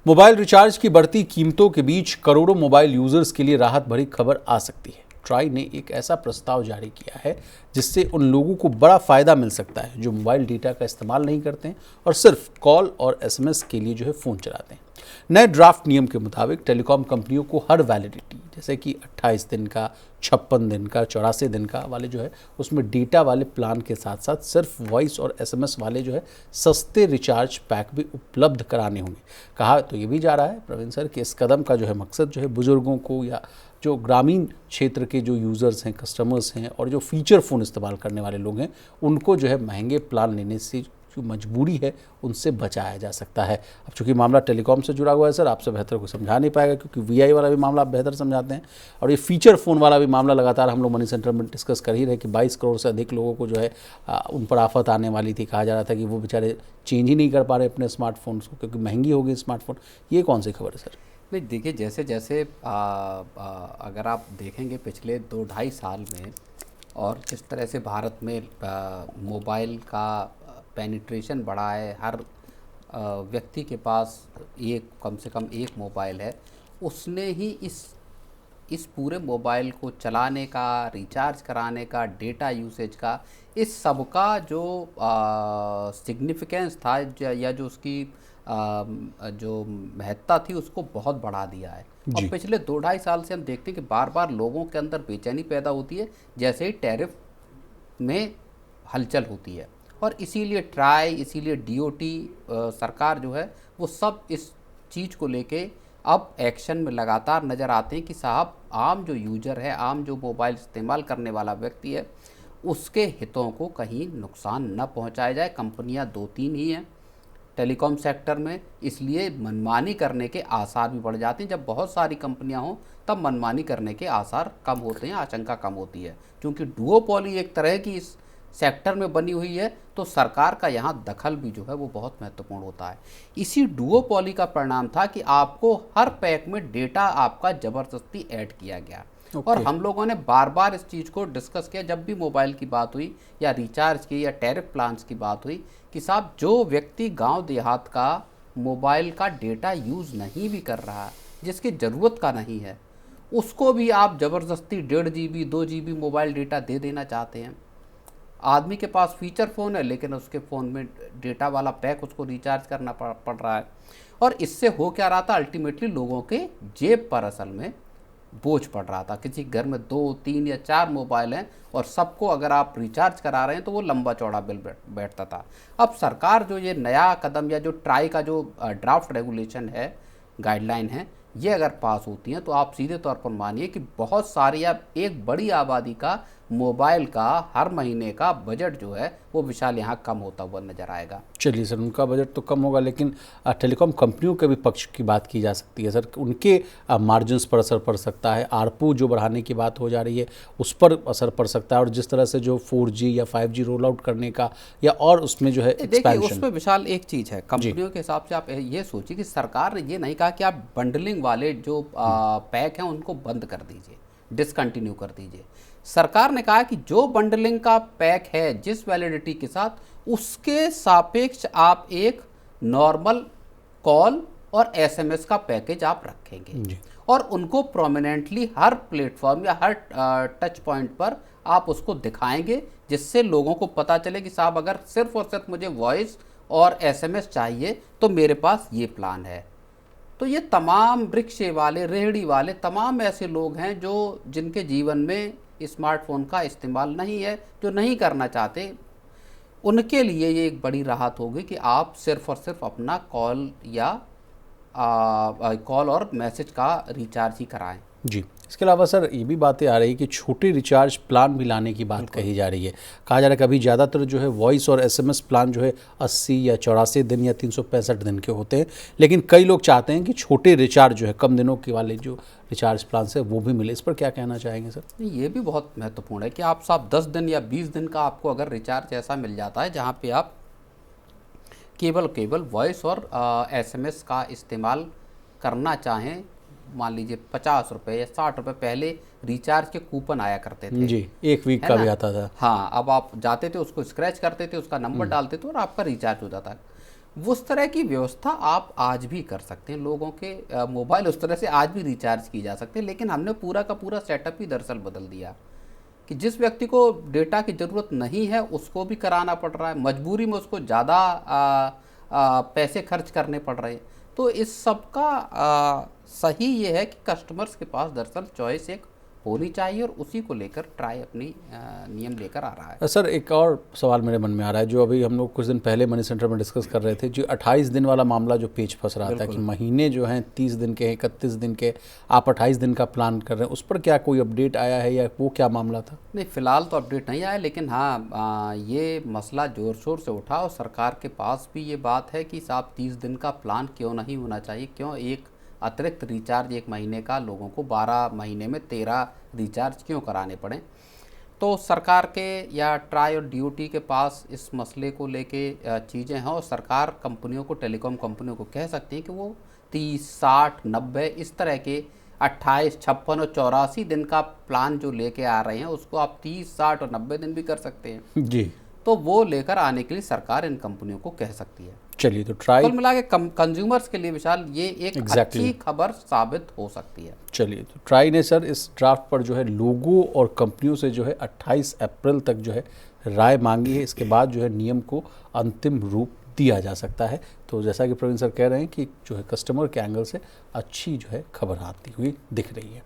Mobile recharge की बढ़ती कीमतों के बीच करोड़ों मोबाइल यूजर्स के लिए राहत भरी खबर आ सकती है। ट्राई ने एक ऐसा प्रस्ताव जारी किया है जिससे उन लोगों को बड़ा फायदा मिल सकता है जो मोबाइल डेटा का इस्तेमाल नहीं करते हैं और सिर्फ कॉल और एसएमएस के लिए फ़ोन चलाते हैं। नए ड्राफ्ट नियम के मुताबिक टेलीकॉम कंपनियों को हर वैलिडिटी जैसे कि 28 दिन का, 56 दिन का, 84 दिन का वाले उसमें डेटा वाले प्लान के साथ साथ सिर्फ वॉइस और एसएमएस वाले सस्ते रिचार्ज पैक भी उपलब्ध कराने होंगे। कहा तो ये भी जा रहा है प्रवीण सर कि इस कदम का मकसद बुजुर्गों को या जो ग्रामीण क्षेत्र के जो यूज़र्स हैं, कस्टमर्स हैं और जो फीचर फ़ोन इस्तेमाल करने वाले लोग हैं उनको महंगे प्लान लेने से जो मजबूरी है उनसे बचाया जा सकता है। अब चूंकि मामला टेलीकॉम से जुड़ा हुआ है सर, आपसे बेहतर कोई समझा नहीं पाएगा क्योंकि वीआई वाला भी मामला आप बेहतर समझाते हैं और ये फीचर फ़ोन वाला भी मामला लगातार हम लोग मनी सेंटर में डिस्कस कर ही रहे कि 22 करोड़ से अधिक लोगों को उन पर आफत आने वाली थी। कहा जा रहा था कि वो बेचारे चेंज ही नहीं कर पा रहे अपने स्मार्टफोन्स को क्योंकि महंगी हो गई स्मार्टफोन। ये कौन सी खबर है सर? नहीं, देखिए जैसे जैसे अगर आप देखेंगे पिछले 2-2.5 साल में और जिस तरह से भारत में मोबाइल का पेनिट्रेशन बढ़ा है, हर व्यक्ति के पास कम से कम एक मोबाइल है, उसने ही इस पूरे मोबाइल को चलाने का, रिचार्ज कराने का, डेटा यूसेज का, इस सब का जो सिग्निफिकेंस था या जो उसकी जो महत्ता थी उसको बहुत बढ़ा दिया है। और पिछले 2-2.5 साल से हम देखते हैं कि बार बार लोगों के अंदर बेचैनी पैदा होती है जैसे ही टैरिफ में हलचल होती है और इसीलिए ट्राई, इसीलिए डीओटी सरकार वो सब इस चीज़ को लेके अब एक्शन में लगातार नज़र आते हैं कि साहब आम जो यूजर है, आम जो मोबाइल इस्तेमाल करने वाला व्यक्ति है, उसके हितों को कहीं नुकसान न पहुंचाया जाए। कंपनियां 2-3 ही हैं टेलीकॉम सेक्टर में, इसलिए मनमानी करने के आसार भी बढ़ जाते हैं। जब बहुत सारी कंपनियां हों तब मनमानी करने के आसार कम होते हैं, आशंका कम होती है। क्योंकि डुओपोली एक तरह की इस सेक्टर में बनी हुई है तो सरकार का यहाँ दखल भी वो बहुत महत्वपूर्ण होता है। इसी डुओपोली का परिणाम था कि आपको हर पैक में डेटा आपका ज़बरदस्ती ऐड किया गया। और हम लोगों ने बार बार इस चीज़ को डिस्कस किया जब भी मोबाइल की बात हुई या रिचार्ज की या टैरिफ प्लान्स की बात हुई कि साहब जो व्यक्ति गांव देहात का मोबाइल का डेटा यूज़ नहीं भी कर रहा, जिसकी ज़रूरत का नहीं है, उसको भी आप ज़बरदस्ती 1.5 GB 2 GB मोबाइल डेटा दे देना चाहते हैं। आदमी के पास फीचर फ़ोन है लेकिन उसके फ़ोन में डेटा वाला पैक उसको रिचार्ज करना पड़ रहा है। और इससे हो क्या रहा था, अल्टीमेटली लोगों के जेब पर असल में बोझ पड़ रहा था। किसी घर में 2, 3 या 4 मोबाइल हैं और सबको अगर आप रिचार्ज करा रहे हैं तो वो लंबा चौड़ा बिल बैठता था। अब सरकार जो ये नया कदम या जो ट्राई का जो ड्राफ्ट रेगुलेशन है, गाइडलाइन है, ये अगर पास होती हैं तो आप सीधे तौर पर मानिए कि बहुत सारी या एक बड़ी आबादी का मोबाइल का हर महीने का बजट वो विशाल यहाँ कम होता हुआ नजर आएगा। चलिए सर, उनका बजट तो कम होगा लेकिन टेलीकॉम कंपनियों के भी पक्ष की बात की जा सकती है सर, उनके मार्जिन्स पर असर पड़ सकता है, आरपू जो बढ़ाने की बात हो जा रही है उस पर असर पड़ सकता है और जिस तरह से जो 4G या 5G रोल आउट करने का या और उसमें देखिए उसमें विशाल एक चीज़ है, कंपनियों के हिसाब से आप ये सोचिए कि सरकार ने ये नहीं कहा कि आप बंडलिंग वाले जो पैक हैं उनको बंद कर दीजिए, डिसकंटिन्यू कर दीजिए। सरकार ने कहा कि जो बंडलिंग का पैक है जिस वैलिडिटी के साथ, उसके सापेक्ष आप एक नॉर्मल कॉल और एसएमएस का पैकेज आप रखेंगे और उनको प्रोमिनेंटली हर प्लेटफॉर्म या हर टच पॉइंट पर आप उसको दिखाएंगे जिससे लोगों को पता चले कि साहब अगर सिर्फ और सिर्फ मुझे वॉइस और एसएमएस चाहिए तो मेरे पास ये प्लान है। तो ये तमाम रिक्शे वाले, रेहड़ी वाले, तमाम ऐसे लोग हैं जो जिनके जीवन में स्मार्टफोन का इस्तेमाल नहीं है, जो नहीं करना चाहते, उनके लिए ये एक बड़ी राहत होगी कि आप सिर्फ और सिर्फ अपना कॉल या कॉल और मैसेज का रिचार्ज ही कराएं। जी, इसके अलावा सर ये भी बातें आ रही कि छोटे रिचार्ज प्लान भी लाने की बात कही जा रही है। कहा जा रहा है कि अभी ज़्यादातर वॉइस और एसएमएस प्लान 80 या 84 दिन या 365 दिन के होते हैं, लेकिन कई लोग चाहते हैं कि छोटे रिचार्ज कम दिनों के वाले जो रिचार्ज प्लान है वो भी मिले। इस पर क्या कहना चाहेंगे सर? ये भी बहुत महत्वपूर्ण है कि आप साहब 10 दिन या 20 दिन का आपको अगर रिचार्ज ऐसा मिल जाता है जहाँ पर आप केवल वॉइस और एसएमएस का इस्तेमाल करना चाहें, मान लीजिए 50 रुपये या 60 रुपये पहले रिचार्ज के कूपन आया करते थे जी, 1 वीक का भी आता था। हाँ, अब आप जाते थे, उसको स्क्रैच करते थे, उसका नंबर डालते थे और आपका रिचार्ज हो जाता है। उस तरह की व्यवस्था आप आज भी कर सकते हैं। लोगों के मोबाइल उस तरह से आज भी रिचार्ज किए जा सकते हैं, लेकिन हमने पूरा का पूरा सेटअप ही दरअसल बदल दिया कि जिस व्यक्ति को डेटा की ज़रूरत नहीं है उसको भी कराना पड़ रहा है, मजबूरी में उसको ज़्यादा पैसे खर्च करने पड़ रहे हैं। तो इस सब का सही ये है कि कस्टमर्स के पास दरअसल चॉइस एक होनी चाहिए, और उसी को लेकर ट्राई अपनी नियम लेकर आ रहा है। सर एक और सवाल मेरे मन में आ रहा है, जो अभी हम लोग कुछ दिन पहले मनी सेंटर में डिस्कस कर रहे थे, जो 28 दिन वाला मामला जो पेच फंस रहा था कि महीने जो हैं 30 दिन के हैं, 31 दिन के, आप 28 दिन का प्लान कर रहे हैं, उस पर क्या कोई अपडेट आया है या वो क्या मामला था? नहीं, फ़िलहाल तो अपडेट नहीं आया, लेकिन हाँ ये मसला ज़ोर शोर से उठा और सरकार के पास भी ये बात है कि साहब 30 दिन का प्लान क्यों नहीं होना चाहिए, क्यों एक अतिरिक्त रिचार्ज एक महीने का लोगों को 12 महीने में 13 रिचार्ज क्यों कराने पड़े। तो सरकार के या ट्राई और डीओटी के पास इस मसले को लेके चीज़ें हैं, और सरकार कंपनियों को, टेलीकॉम कंपनियों को कह सकती है कि वो 30, 60, 90 इस तरह के 28, 56 और 84 दिन का प्लान जो लेके आ रहे हैं उसको आप 30, 60 और 90 दिन भी कर सकते हैं। जी, तो वो लेकर आने के लिए सरकार इन कंपनियों को कह सकती है। चलिए तो ट्राई, कुल मिला के कंज्यूमर्स के लिए विशाल ये एक अच्छी खबर साबित हो सकती है। चलिए तो ट्राई ने सर इस ड्राफ्ट पर जो है लोगों और कंपनियों से जो है 28 अप्रैल तक जो है राय मांगी है। इसके बाद जो है नियम को अंतिम रूप दिया जा सकता है। तो जैसा कि प्रवीण सर कह रहे हैं कि जो है कस्टमर के एंगल से अच्छी जो है खबर आती हुई दिख रही है।